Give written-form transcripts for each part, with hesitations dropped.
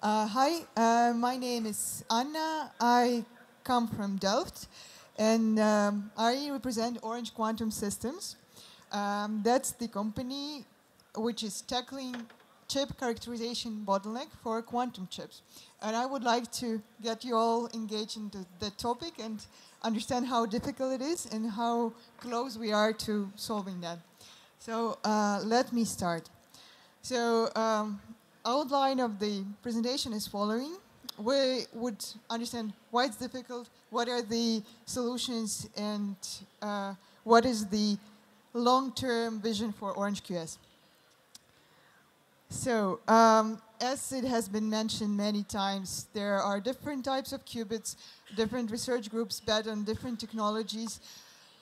Hi, my name is Anna. I come from Delft, and I represent Orange Quantum Systems. That's the company which is tackling chip characterization bottleneck for quantum chips. And I would like to get you all engaged into the topic and understand how difficult it is and how close we are to solving that. So let me start. So outline of the presentation is following. We would understand why it's difficult, what are the solutions, and what is the long-term vision for Orange QS. So, as it has been mentioned many times, there are different types of qubits, different research groups bet on different technologies.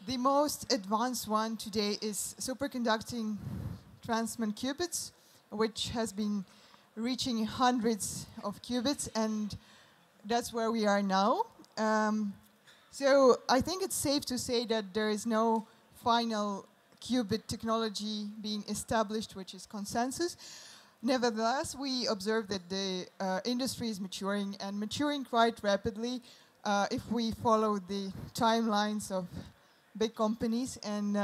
The most advanced one today is superconducting transmon qubits, which has been reaching hundreds of qubits, and that's where we are now. So I think it's safe to say that there is no final qubit technology being established, which is consensus. Nevertheless, we observe that the industry is maturing, and maturing quite rapidly if we follow the timelines of big companies. And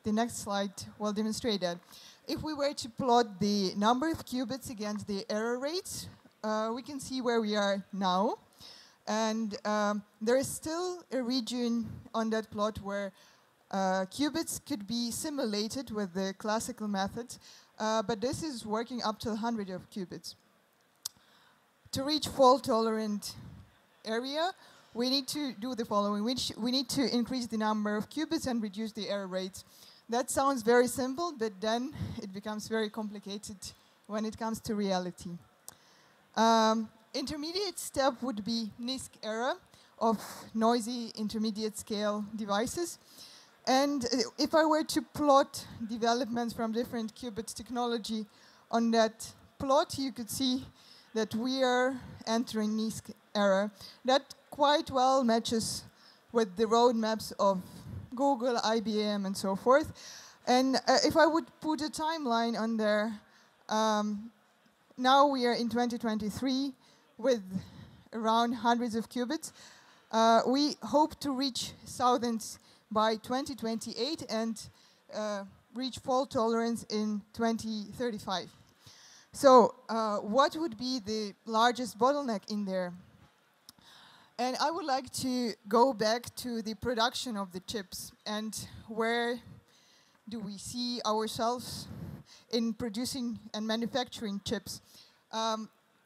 the next slide will demonstrate that. If we were to plot the number of qubits against the error rates, we can see where we are now. And there is still a region on that plot where qubits could be simulated with the classical methods, but this is working up to 100 of qubits. To reach fault-tolerant area, we need to do the following. We need to increase the number of qubits and reduce the error rates. That sounds very simple, but then it becomes very complicated when it comes to reality. Intermediate step would be NISQ error of noisy intermediate scale devices. And if I were to plot developments from different qubits technology on that plot, you could see that we are entering NISQ error. That quite well matches with the roadmaps of Google, IBM, and so forth. And if I would put a timeline on there, now we are in 2023 with around hundreds of qubits. We hope to reach thousands by 2028 and reach fault tolerance in 2035. So what would be the largest bottleneck in there? And I would like to go back to the production of the chips and where do we see ourselves in producing and manufacturing chips.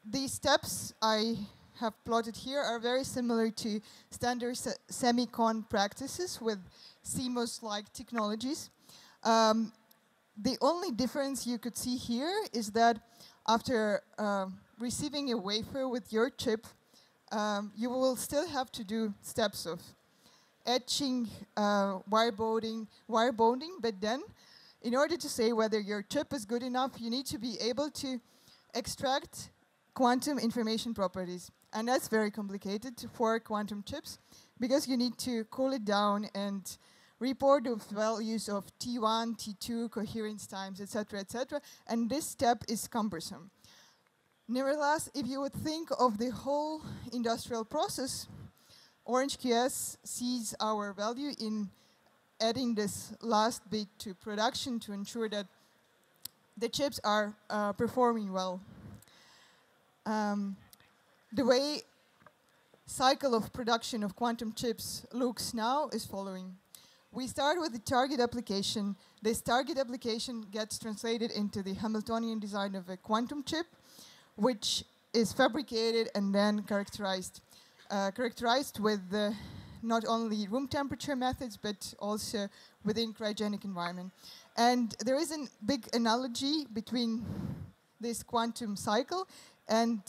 These steps I have plotted here are very similar to standard semicon practices with CMOS-like technologies. The only difference you could see here is that after receiving a wafer with your chip, you will still have to do steps of etching, wire bonding, but then in order to say whether your chip is good enough, you need to be able to extract quantum information properties. And that's very complicated for quantum chips because you need to cool it down and report the values of T1, T2, coherence times, etc., etc. And this step is cumbersome. Nevertheless, if you would think of the whole industrial process, Orange QS sees our value in adding this last bit to production to ensure that the chips are performing well. The way cycle of production of quantum chips looks now is following. We start with the target application. This target application gets translated into the Hamiltonian design of a quantum chip, which is fabricated and then characterized. Characterized with not only room temperature methods, but also within cryogenic environment. And there is a big analogy between this quantum cycle and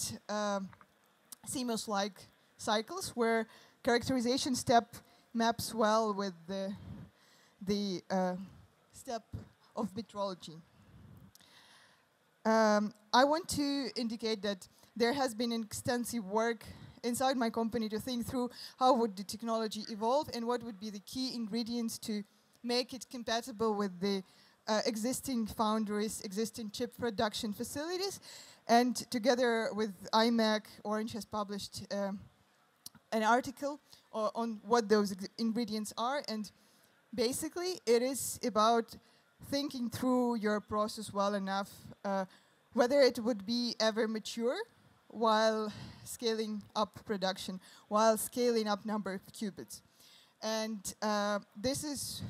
CMOS-like cycles, where characterization step maps well with the step of metrology. I want to indicate that there has been extensive work inside my company to think through how would the technology evolve and what would be the key ingredients to make it compatible with the existing foundries, existing chip production facilities, and together with IMEC, Orange has published an article on what those ingredients are, and basically it is about thinking through your process well enough, whether it would be ever mature while scaling up production, while scaling up number of qubits. And this is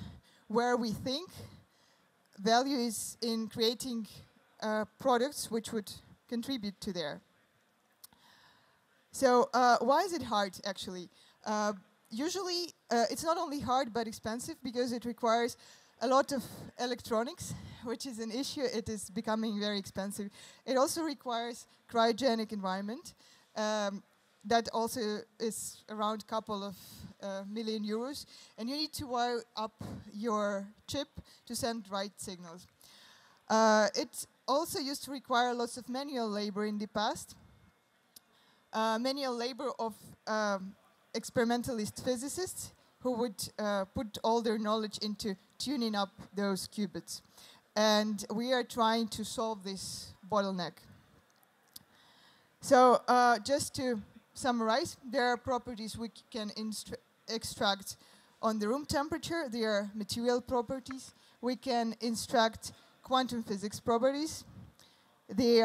where we think value is in creating products which would contribute to there. So why is it hard, actually? Usually, it's not only hard but expensive because it requires a lot of electronics, which is an issue. It is becoming very expensive. It also requires cryogenic environment. That also is around a couple of million euros. And you need to wire up your chip to send right signals. It also used to require lots of manual labor in the past. Manual labor of experimentalist physicists who would put all their knowledge into tuning up those qubits. And we are trying to solve this bottleneck. So just to summarize, there are properties we can extract on the room temperature. There are material properties. We can extract quantum physics properties. They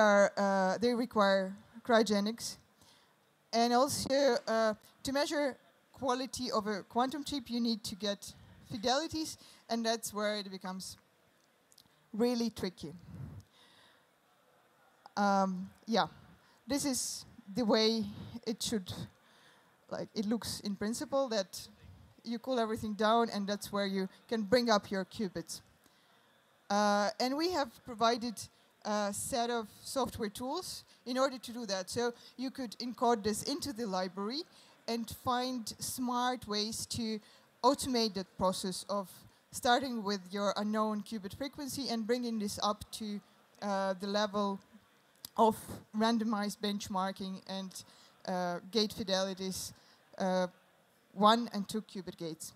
require cryogenics. And also, to measure quality of a quantum chip, you need to get fidelities, and that's where it becomes really tricky. Yeah, this is the way it should, like, it looks in principle, that you cool everything down, and that's where you can bring up your qubits. And we have provided a set of software tools in order to do that. So you could encode this into the library and find smart ways to automate that process of starting with your unknown qubit frequency and bringing this up to the level of randomized benchmarking and gate fidelities, 1 and 2 qubit gates.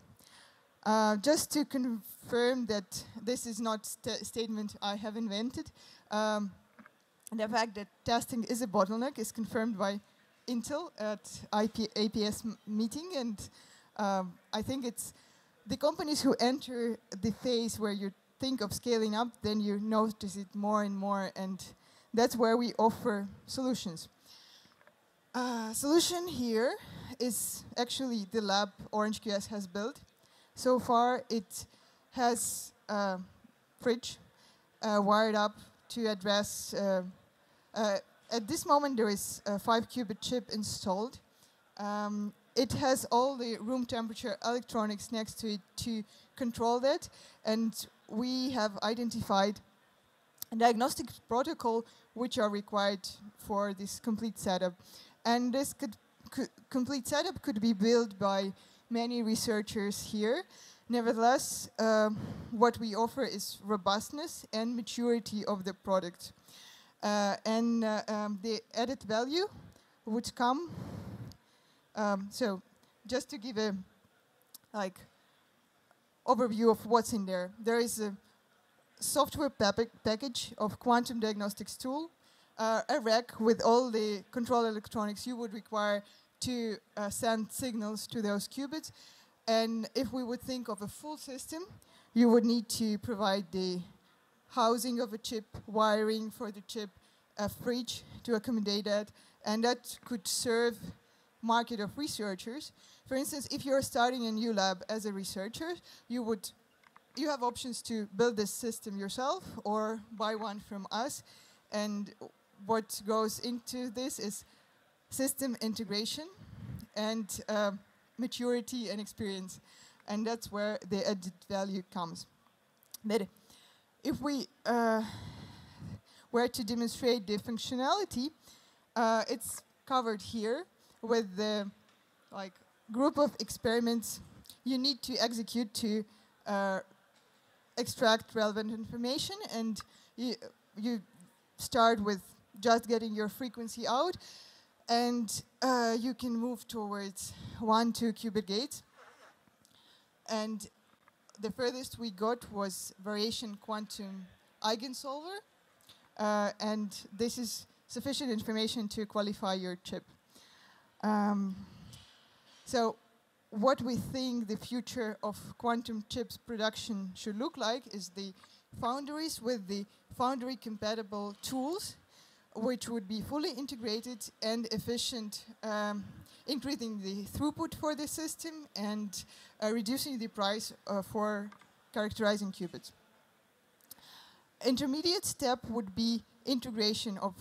Just to confirm that this is not a statement I have invented, the fact that testing is a bottleneck is confirmed by Intel at APS meeting, and I think it's the companies who enter the phase where you think of scaling up, then you notice it more and more, and that's where we offer solutions. Solution here is actually the lab OrangeQS has built. So far, it has a fridge wired up to address. At this moment, there is a 5-qubit chip installed. It has all the room temperature electronics next to it to control that, and we have identified a diagnostic protocol which are required for this complete setup. And this complete setup could be built by many researchers here. Nevertheless, what we offer is robustness and maturity of the product. And the added value would come. So just to give a overview of what's in there. There is a software package of quantum diagnostics tool, a rack with all the control electronics you would require to send signals to those qubits. And if we would think of a full system, you would need to provide the housing of a chip, wiring for the chip, a fridge to accommodate that, and that could serve market of researchers. For instance, if you're starting a new lab as a researcher, you have options to build this system yourself or buy one from us. And what goes into this is system integration and maturity and experience. And that's where the added value comes. But if we were to demonstrate the functionality, it's covered here with the group of experiments you need to execute to extract relevant information, and you start with just getting your frequency out, and you can move towards 1, 2 qubit gates. And the furthest we got was variation quantum eigensolver, and this is sufficient information to qualify your chip. So what we think the future of quantum chips production should look like is the foundries with the foundry compatible tools, which would be fully integrated and efficient, increasing the throughput for the system and reducing the price for characterizing qubits. Intermediate step would be integration of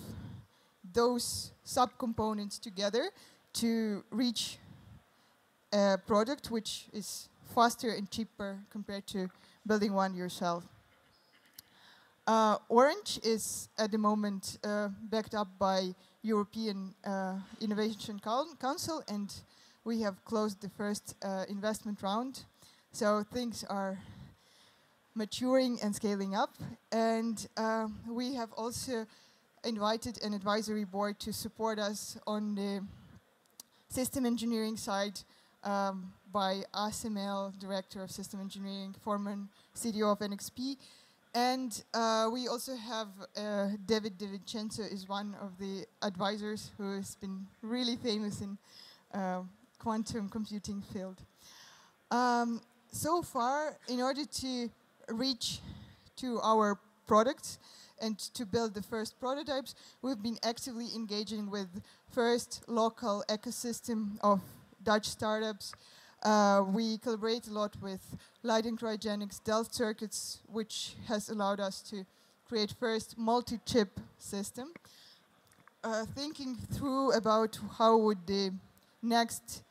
those subcomponents together to reach a product which is faster and cheaper compared to building one yourself. Orange is at the moment backed up by European Innovation Council, and we have closed the first investment round. So things are maturing and scaling up, and we have also invited an advisory board to support us on the system engineering side by ASML, Director of System Engineering, former CDO of NXP. And we also have David De Vincenzo is one of the advisors who has been really famous in quantum computing field. So far, in order to reach to our products and to build the first prototypes, we've been actively engaging with first local ecosystem of Dutch startups. We collaborate a lot with Light and Cryogenics, Delft Circuits, which has allowed us to create first multi-chip system. Thinking through about how would the next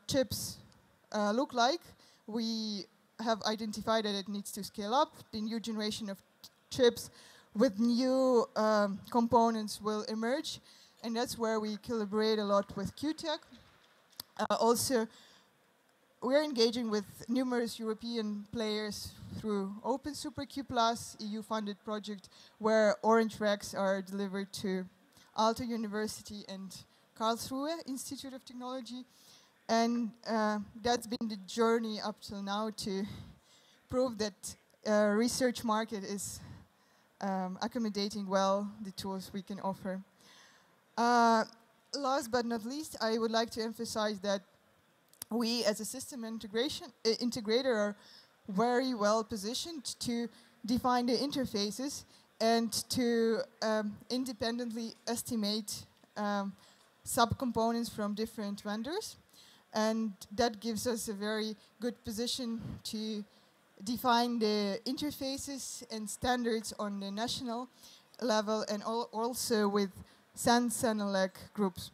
chips look like, we have identified that it needs to scale up. The new generation of chips with new components will emerge, and that's where we collaborate a lot with QTech. Also, we're engaging with numerous European players through Open SuperQ Plus, EU-funded project, where orange racks are delivered to Aalto University and Karlsruhe Institute of Technology. And that's been the journey up till now to prove that research market is accommodating well the tools we can offer. Last but not least, I would like to emphasize that we, as a system integrator, are very well positioned to define the interfaces and to independently estimate subcomponents from different vendors. And that gives us a very good position to define the interfaces and standards on the national level, and also with SANS and ELEC groups.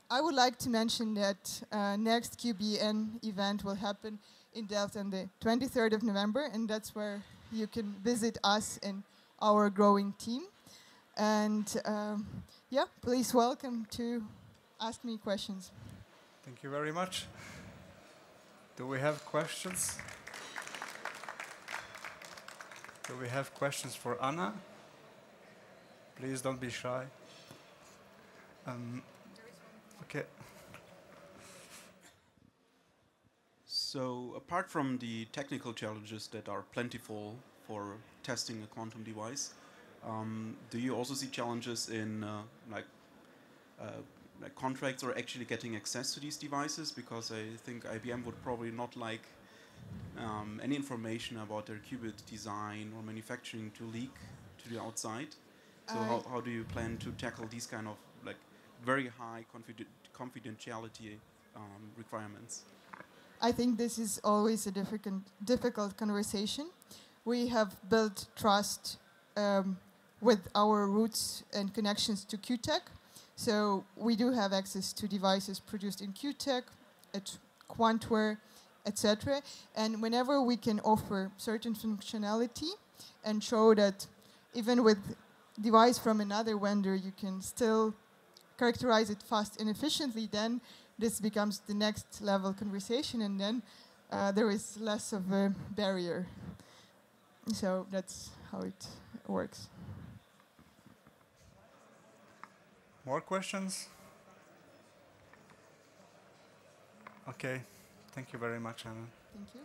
I would like to mention that next QBN event will happen in Delft on the 23rd of November, and that's where you can visit us and our growing team. And yeah, please welcome to ask me questions. Thank you very much. Do we have questions? Do we have questions for Anna? Please don't be shy. Okay. So apart from the technical challenges that are plentiful for testing a quantum device, do you also see challenges in like contracts or actually getting access to these devices? Because I think IBM would probably not like any information about their qubit design or manufacturing to leak to the outside. So how do you plan to tackle these kind of like very high confidentiality requirements? I think this is always a difficult conversation. We have built trust with our roots and connections to QTech. So we do have access to devices produced in QTech, at Quantware, etc. And whenever we can offer certain functionality and show that even with device from another vendor, you can still characterize it fast and efficiently, then this becomes the next level conversation, and then there is less of a barrier. So that's how it works. More questions? Okay, Thank you very much, Anna. Thank you.